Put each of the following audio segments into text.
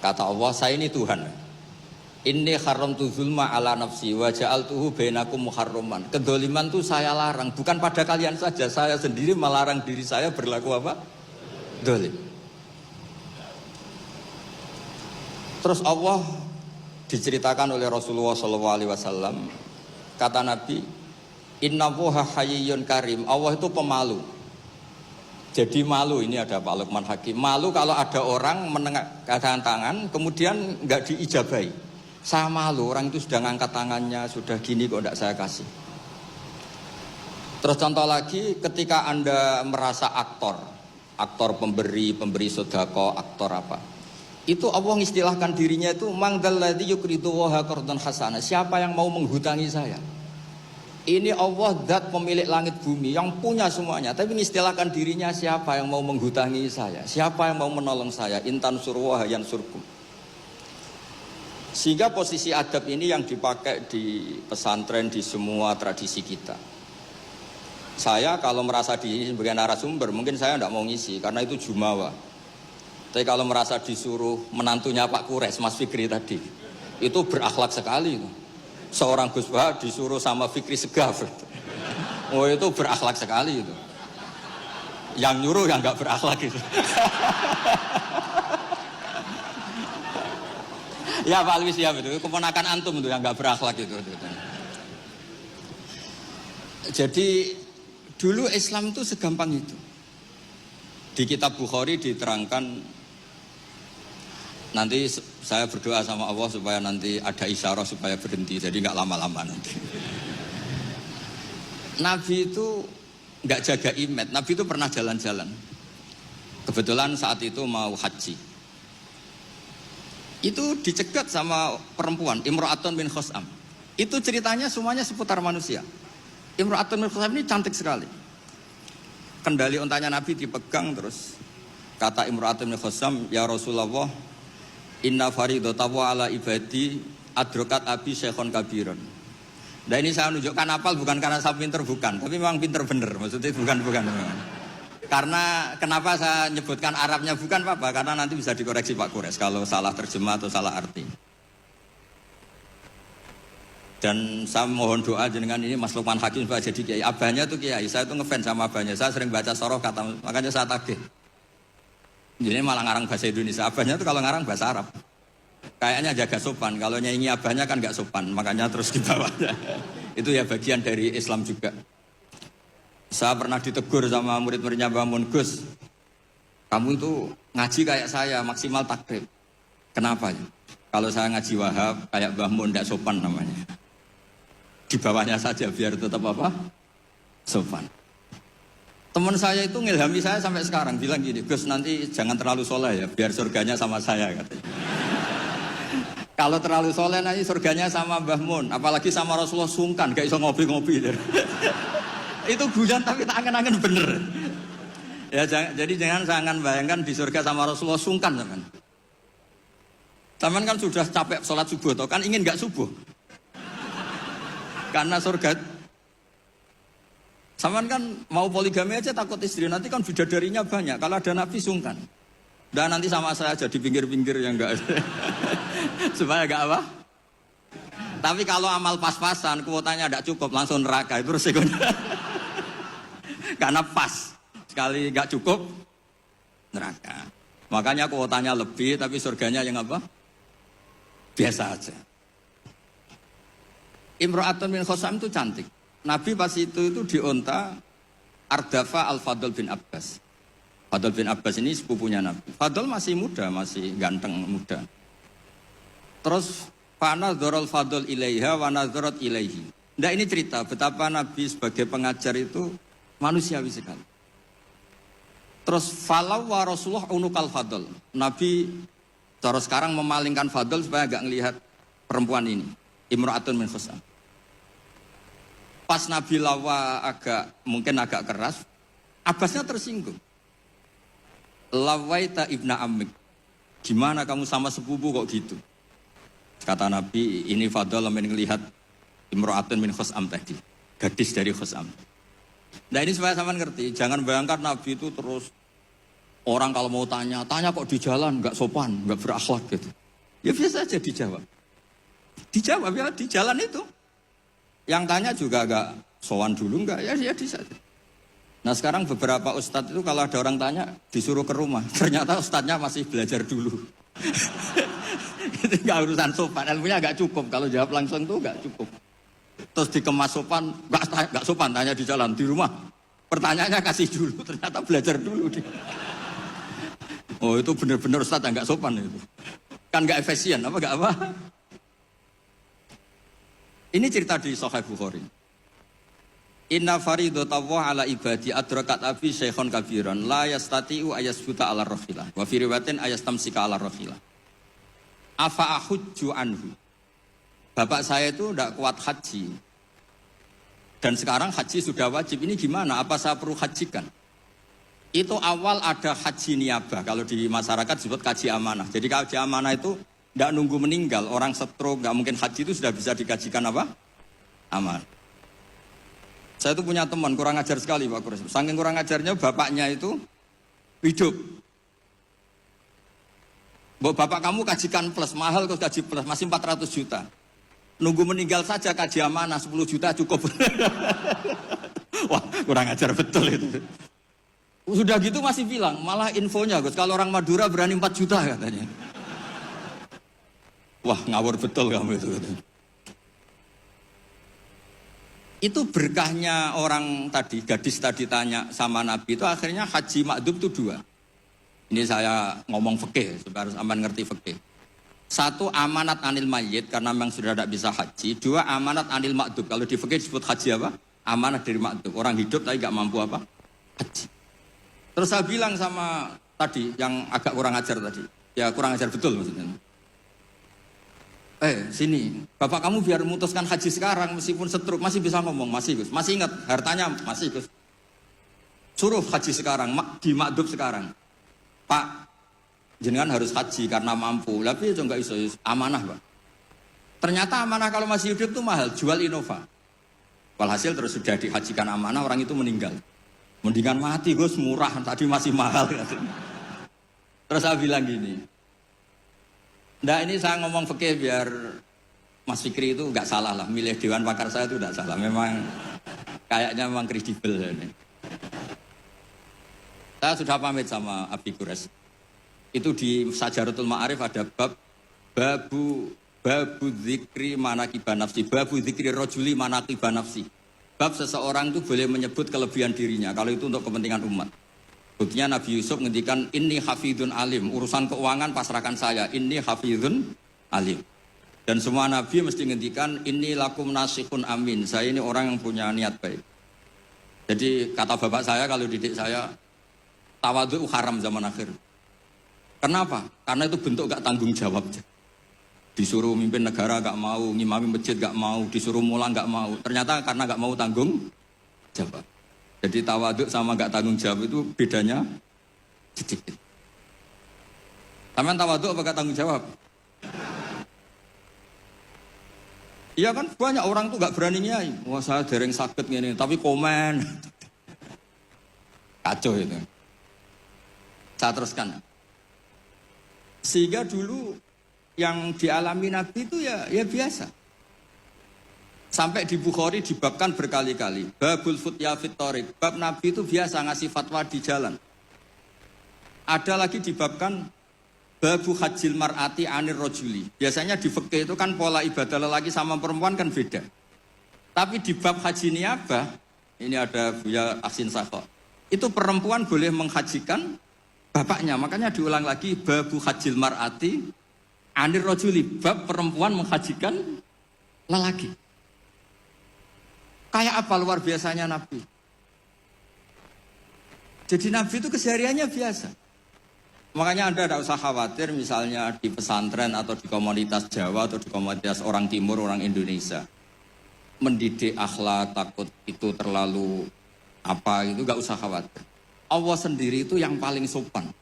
Kata Allah, saya ini Tuhan. Inni haramtu zulma ala nafsi wa ja'altuhu bainakum muharraman. Kedoliman itu saya larang, bukan pada kalian saja. Saya sendiri melarang diri saya berlaku apa? Dolim. Terus Allah diceritakan oleh Rasulullah SAW. Kata Nabi, Innallaha hayyun karim. Allah itu pemalu. Jadi malu, ini ada Pak Luqman Hakim. Malu kalau ada orang mengangkat tangan kemudian nggak diijabahi. Saya malu, orang itu sudah ngangkat tangannya, sudah gini kok tidak saya kasih. Terus contoh lagi, ketika Anda merasa aktor pemberi sedekah, aktor apa, itu Allah mengistilahkan dirinya itu mangdalladzi yuqridu waha qardan hasana. Siapa yang mau menghutangi saya? Ini Allah zat pemilik langit bumi yang punya semuanya, tapi mengistilahkan dirinya siapa yang mau menghutangi saya? Siapa yang mau menolong saya? Intan surwaha yansurkum. Sehingga posisi adab ini yang dipakai di pesantren, di semua tradisi kita. Saya kalau merasa di sebagai narasumber, mungkin saya tidak mau ngisi, karena itu jumawa. Tapi kalau merasa disuruh menantunya Pak Kures, Mas Fikri tadi, itu berakhlak sekali. Seorang Gus Bah disuruh sama Fikri Segaf. Oh itu berakhlak sekali itu. Yang nyuruh yang nggak berakhlak itu. Ya Pak Alwi siap itu, keponakan antum itu yang nggak berakhlak itu. Jadi dulu Islam itu segampang itu. Di kitab Bukhari diterangkan, nanti saya berdoa sama Allah supaya nanti ada isyarah supaya berhenti, jadi nggak lama-lama nanti. Nabi itu nggak jaga imet, Nabi itu pernah jalan-jalan. Kebetulan saat itu mau haji. Itu dicegat sama perempuan, Imra'atun bin Khos'am. Itu ceritanya semuanya seputar manusia. Imra'atun bin Khos'am ini cantik sekali. Kendali untanya Nabi dipegang terus. Kata Imra'atun bin Khos'am, ya Rasulullah, inna faridatawa ala ibadi adrokat abi syekhon kabiron. Nah ini saya menunjukkan apal bukan karena saya pinter, bukan. Tapi memang pinter bener, maksudnya bukan. Karena kenapa saya nyebutkan Arabnya bukan apa-apa, karena nanti bisa dikoreksi Pak Kures kalau salah terjemah atau salah arti. Dan saya mohon doa jenengan ini Mas Luqman Hakim supaya jadi kiai. Abahnya tuh kiai, saya tuh ngefans sama abahnya. Saya sering baca soroh kata, makanya saya tagih. Jadi malah ngarang bahasa Indonesia. Abahnya tuh kalau ngarang bahasa Arab. Kayaknya jaga sopan. Kalau nyanyi abahnya kan nggak sopan, makanya terus dibawa. Itu ya bagian dari Islam juga. Saya pernah ditegur sama murid-muridnya Mbah Mun, Gus, kamu itu ngaji kayak saya, maksimal takrib. Kenapa? Kalau saya ngaji Wahab, kayak Mbah Mun, tidak sopan namanya. Di bawahnya saja, biar tetap apa? Sopan. Teman saya itu ngilhami saya sampai sekarang, bilang gini, Gus nanti jangan terlalu soleh ya, biar surganya sama saya, katanya. Kalau terlalu soleh nanti surganya sama Mbah Mun, apalagi sama Rasulullah sungkan, gak iso ngopi-ngopi. Itu guyon tapi tak angen-angen bener. Ya jadi jangan bayangkan di surga sama Rasulullah sungkan teman. Teman kan sudah capek sholat subuh atau kan ingin nggak subuh. Karena surga. Saman kan mau poligami aja takut istri, nanti kan bidadarinya banyak. Kalau ada Nabi sungkan. Dan nanti sama saya aja di pinggir-pinggir yang enggak. Supaya enggak apa? Tapi kalau amal pas-pasan, kuotanya tidak cukup, langsung neraka. Itu resikonya. Karena pas, sekali nggak cukup, neraka. Makanya kuotanya lebih, tapi surganya yang apa? Biasa aja. Imra'atun bin Khosam itu cantik. Nabi pas itu di unta Ardafa Al-Fadl bin Abbas. Fadl bin Abbas ini sepupunya Nabi. Fadl masih muda, masih ganteng muda. Terus fanadharul Fadl ilaiha wa nadharat ilaihi. Nah ini cerita betapa Nabi sebagai pengajar itu manusiawi sekali. Terus falau wa Rasulullah unukal Fadl. Nabi terus sekarang memalingkan Fadl supaya agak ngelihat perempuan ini, Imra'atun min Khusam. Pas Nabi lawa mungkin agak keras, Abbasnya tersinggung. Lawaita ibna amik, gimana kamu sama sepupu kok gitu? Kata Nabi, ini Fadl melihat Imra'atun min Khusam tadi, gadis dari Khusam. Nah ini supaya sama ngerti, jangan bayangkan Nabi itu terus Orang kalau mau tanya kok di jalan, nggak sopan, nggak berakhlak gitu. Ya biasa aja dijawab. Dijawab ya di jalan itu. Yang tanya juga nggak sowan dulu, nggak, ya di sana. Nah sekarang beberapa ustadz itu kalau ada orang tanya disuruh ke rumah. Ternyata ustadznya masih belajar dulu. Itu nggak urusan sopan, ilmunya nggak cukup. Kalau jawab langsung tuh nggak cukup. Terus dikemas sopan, nggak sopan, tanya di jalan, di rumah. Pertanyaannya kasih dulu, ternyata belajar dulu dia. Oh itu benar-benar ustadz nggak sopan itu. Kan nggak efisien, apa nggak apa? Ini cerita di Sahih Bukhari. Inna faridotawah ala ibadi adrakat abi syekhon kabiran la yastati'u ayasbuta ala rohilah wa fi riwayatin ayastamsika ala rohilah afa ahujju anhu. Bapak saya itu tidak kuat haji dan sekarang haji sudah wajib, ini gimana, apa saya perlu hajikan? Itu awal ada haji niabah, kalau di masyarakat disebut haji amanah. Jadi haji amanah itu tidak nunggu meninggal, orang stroke nggak mungkin haji itu sudah bisa dikajikan apa? Amanah. Saya itu punya teman kurang ajar sekali Pak Kures. Saking kurang ajarnya bapaknya itu hidup. Bapak kamu kajikan plus, mahal kok kaji plus, masih 400 juta. Nunggu meninggal saja kaji amanah 10 juta cukup. Wah kurang ajar betul itu. Sudah gitu masih bilang, malah infonya Gus, kalau orang Madura berani 4 juta katanya. Wah ngawur betul kamu itu. Itu berkahnya orang tadi, gadis tadi tanya sama Nabi itu akhirnya haji makdum itu 2. Ini saya ngomong fikih, supaya harus aman ngerti fikih. 1 amanat anil mayyit karena memang sudah tidak bisa haji. 2 amanat anil makdum. Kalau di fikih disebut haji apa? Amanat dari makdum. Orang hidup tapi nggak mampu apa? Haji. Terus saya bilang sama tadi yang agak kurang ajar tadi. Ya kurang ajar betul maksudnya. Sini, bapak kamu biar memutuskan haji sekarang meskipun stroke masih bisa ngomong, masih Gus, masih ingat hartanya, masih Gus. Suruh haji sekarang, di makdum sekarang. Pak, jenengan harus haji karena mampu, tapi itu enggak iso, amanah Pak. Ternyata amanah kalau masih hidup tuh mahal, jual Innova. Walhasil terus sudah dihajikan amanah, orang itu meninggal. Mendingan mati Gus, murah, tadi masih mahal. Terus saya bilang gini, nah ini saya ngomong fikih biar Mas Fikri itu nggak salah lah, milih Dewan Pakar saya itu nggak salah, memang kayaknya memang kredibel ini. Saya sudah pamit sama Abi Kures. Itu di Sajaratul Ma'arif ada babu dzikri manaqiban nafsi, babu dzikri rajuli manaqiban nafsi. Bab seseorang itu boleh menyebut kelebihan dirinya kalau itu untuk kepentingan umat. Buktinya Nabi Yusuf ngendikan inni hafidun alim, urusan keuangan pasrahkan saya, inni hafidun alim. Dan semua Nabi mesti ngendikan inni lakum nasihun amin, saya ini orang yang punya niat baik. Jadi kata bapak saya kalau didik saya, tawadhu haram zaman akhir. Kenapa? Karena itu bentuk gak tanggung jawab. Disuruh mimpin negara gak mau, ngimami masjid gak mau, disuruh mulang gak mau. Ternyata karena gak mau tanggung jawab. Jadi tawaduk sama gak tanggung jawab itu bedanya sedikit. Taman tawaduk apa gak tanggung jawab? Iya kan banyak orang tuh gak berani nyai. Wah saya dereng sakit gini, tapi komen. Kacau itu. Saya teruskan. Sehingga dulu yang dialami Nabi itu ya biasa. Sampai di Bukhari dibabkan berkali-kali. Babul futya fit thoriq. Bab Nabi itu biasa ngasih fatwa di jalan. Ada lagi dibabkan babu hajil mar'ati anir rojuli. Biasanya di fikih itu kan pola ibadah lelaki sama perempuan kan beda. Tapi di bab haji niabah, ini ada Buya Ahsin Sakho. Itu perempuan boleh menghajikan bapaknya. Makanya diulang lagi babu hajil mar'ati anir rojuli. Bab perempuan menghajikan lelaki. Kayak apa luar biasanya Nabi. Jadi Nabi itu kesehariannya biasa. Makanya Anda tidak usah khawatir misalnya di pesantren atau di komunitas Jawa atau di komunitas orang Timur, orang Indonesia. Mendidik akhlak, takut itu terlalu apa itu gak usah khawatir. Allah sendiri itu yang paling sopan.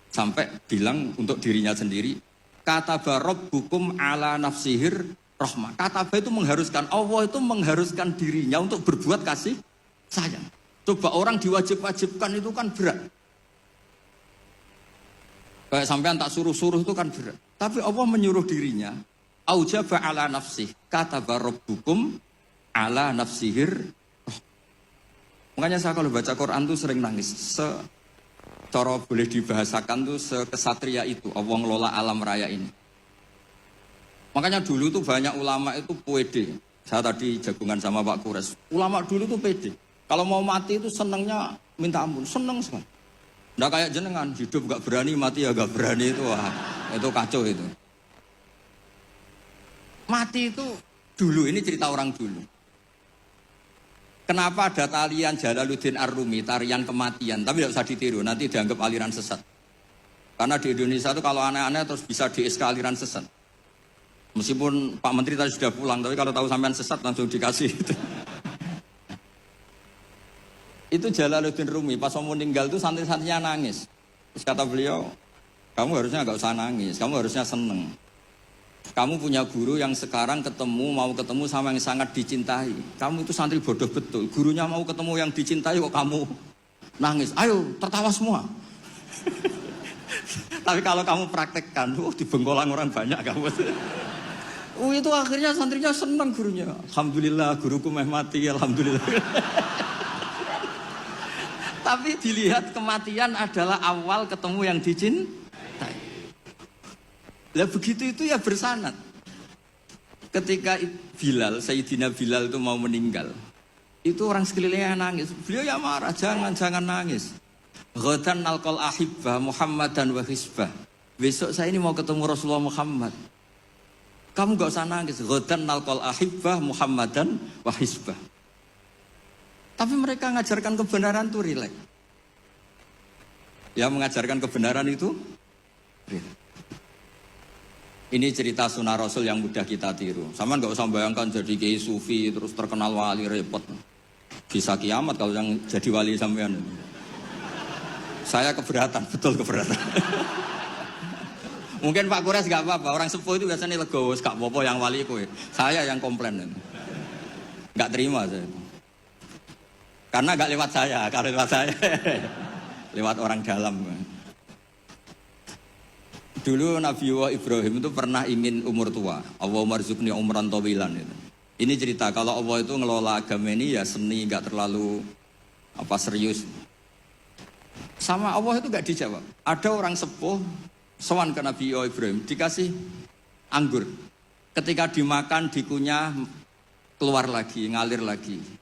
Sampai bilang untuk dirinya sendiri, kataba rabbukum ala nafsihir rahmah. Kataba itu mengharuskan, Allah itu mengharuskan dirinya untuk berbuat kasih sayang. Coba orang diwajib-wajibkan itu kan berat. Kayak sampean tak suruh-suruh itu kan berat. Tapi Allah menyuruh dirinya, aujaba ala nafsih, kataba rabbukum ala nafsihir. Makanya saya kalau baca Quran tuh sering nangis. Cara boleh dibahasakan tuh sekesatria itu, Allah ngelola alam raya ini. Makanya dulu tuh banyak ulama itu pede. Saya tadi jagungan sama Pak Kures. Ulama dulu tuh pede. Kalau mau mati itu senengnya minta ampun, seneng sekali. Nggak kayak jenengan, hidup gak berani, mati ya gak berani itu, wah, itu kacau itu. Mati itu dulu, ini cerita orang dulu. Kenapa ada tarian Jalaluddin Ar-Rumi, tarian kematian, tapi tidak usah ditiru, nanti dianggap aliran sesat. Karena di Indonesia itu kalau aneh-aneh terus bisa di-SK aliran sesat. Meskipun Pak Menteri tadi sudah pulang, tapi kalau tahu sampean sesat langsung dikasih itu. Itu Jalaluddin Rumi, pas mau meninggal itu santri-santrinya nangis. Terus kata beliau, kamu harusnya gak usah nangis, kamu harusnya seneng. Kamu punya guru yang sekarang mau ketemu sama yang sangat dicintai. Kamu itu santri bodoh betul, gurunya mau ketemu yang dicintai kok kamu nangis. Ayo, tertawa semua. Tapi kalau kamu praktekkan, di Bengkolang orang banyak kamu. Itu akhirnya santrinya senang gurunya. Alhamdulillah, guruku meh mati, alhamdulillah. Tapi dilihat kematian adalah awal ketemu yang dicintai. Lah begitu itu ya bersanad. Ketika Bilal, Sayyidina Bilal itu mau meninggal, itu orang sekelilingnya nangis. Beliau ya marah, jangan nangis. Ghadan nalqal ahibbah Muhammadan wa hisbah. Besok saya ini mau ketemu Rasulullah Muhammad. Kamu gak usah nangis. Ghadan nalqal ahibbah Muhammadan wa hisbah. Tapi mereka mengajarkan kebenaran itu rileks. Ya mengajarkan kebenaran itu rileks. Ini cerita sunnah Rasul yang mudah kita tiru. Sama nggak usah bayangkan jadi kiai sufi terus terkenal wali repot. Bisa kiamat kalau yang jadi wali sampean. Saya keberatan, betul keberatan. Mungkin Pak Kures nggak apa-apa. Orang sepuh itu biasanya legowo, gak apa-apa yang wali kowe. Saya yang komplain. Nggak terima saya. Karena gak lewat saya, kalau lewat saya lewat orang dalam. Dulu Nabi Ibrahim itu pernah ingin umur tua. Allahumma rzuqni umran tawilan itu. Ini cerita kalau Allah itu ngelola agama ini ya seni, gak terlalu serius. Sama Allah itu gak dijawab. Ada orang sepuh sowan ke Nabi Ibrahim dikasih anggur. Ketika dimakan dikunyah keluar lagi, ngalir lagi.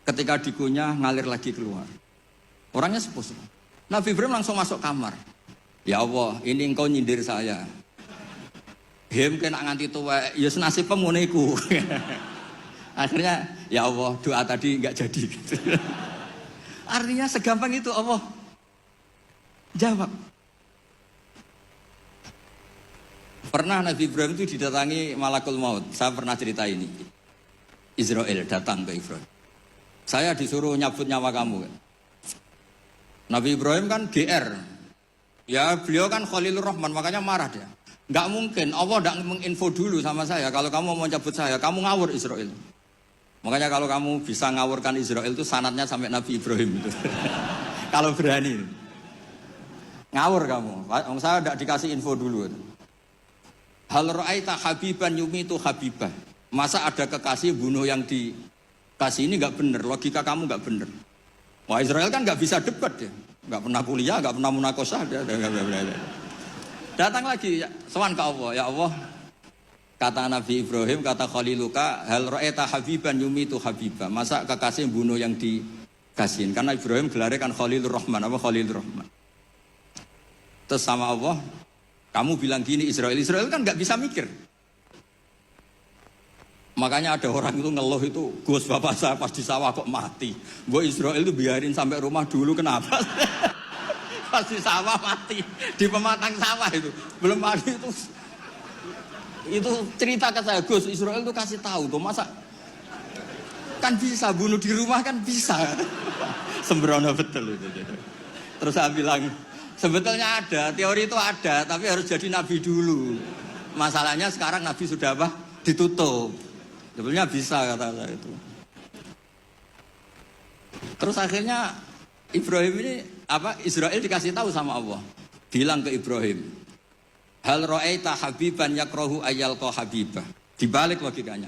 Ketika dikunyah, ngalir lagi keluar. Orangnya sepuh. Nabi Ibrahim langsung masuk kamar. Ya Allah, ini engkau nyindir saya. Hem kena nganti tua, ya senasib pemuniku. Akhirnya, ya Allah, doa tadi enggak jadi. Artinya segampang itu Allah jawab. Pernah Nabi Ibrahim itu didatangi malakul maut. Saya pernah cerita ini. Israel datang ke Ibrahim. Saya disuruh nyabut nyawa kamu. Nabi Ibrahim kan GR. Ya beliau kan Khalilur Rahman, makanya marah dia. Nggak mungkin, Allah nggak menginfo dulu sama saya. Kalau kamu mau cabut saya, kamu ngawur Israel. Makanya kalau kamu bisa ngawurkan Israel itu sanadnya sampai Nabi Ibrahim itu. Kalau berani. Ngawur kamu. Saya nggak dikasih info dulu. Hal ra'aita habiban yumitu habibah. Masa ada kekasih bunuh yang dikasih ini nggak bener, logika kamu nggak bener. Wah Israel kan nggak bisa debat ya, nggak pernah kuliah, nggak pernah munakosah, datang lagi ya, sowan ke Allah, ya Allah, kata Nabi Ibrahim, kata Khaliluka, hal ra'aita habiban yumitu habibah. Masa kekasih bunuh yang dikasihin? Karena Ibrahim gelarnya kan Khalilur Rahman, apa Khalilur Rahman. Terus sama Allah, kamu bilang gini Israel kan nggak bisa mikir. Makanya ada orang itu ngeluh itu, Gus bapak saya pas di sawah kok mati. Gue Israel itu biarin sampai rumah dulu, kenapa? Pas di sawah mati, di pematang sawah itu. Belum mati itu cerita ke saya, Gus Israel itu kasih tahu tuh, masa kan bisa bunuh di rumah kan bisa. Sembrono betul itu. Terus saya bilang, sebetulnya ada, teori itu ada, tapi harus jadi nabi dulu. Masalahnya sekarang nabi sudah apa? Ditutup. Sebetulnya bisa kata saya itu. Terus akhirnya Ibrahim ini Israel dikasih tahu sama Allah. bilang ke Ibrahim, hal ra'aita habiban yakrahu ayyalqa habibah. Dibalik logikanya.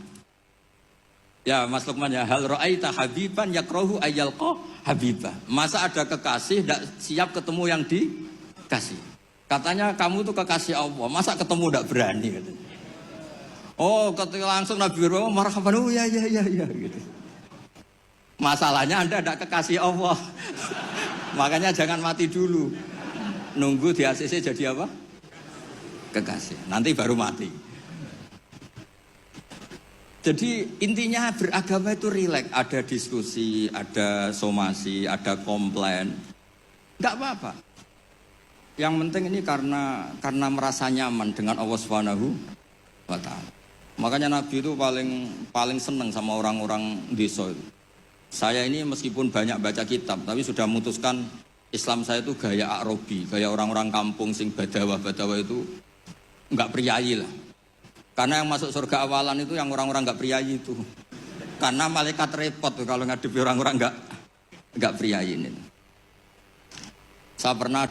Ya Mas Lukman ya, hal ra'aita habiban yakrahu ayyalqa habibah. Masa ada kekasih tidak siap ketemu yang dikasih. Katanya kamu tuh kekasih Allah, masa ketemu tidak berani katanya. Oh, ketika langsung Nabi Ibrahim marhaban, oh ya gitu. Masalahnya Anda tidak kekasih Allah. Makanya jangan mati dulu. Nunggu di ACC jadi apa? Kekasih. Nanti baru mati. Jadi intinya beragama itu rileks. Ada diskusi, ada somasi, ada komplain. Enggak apa-apa. Yang penting ini karena merasa nyaman dengan Allah Subhanahu wa Ta'ala. Makanya Nabi itu paling senang sama orang-orang desa itu. Saya ini meskipun banyak baca kitab, tapi sudah memutuskan Islam saya itu gaya Arabi, gaya orang-orang kampung sing badawa-badawa itu enggak priayi lah. Karena yang masuk surga awalan itu yang orang-orang enggak priayi itu. Karena malaikat repot tuh kalau ngadepi orang-orang enggak priayi ini. Saya pernah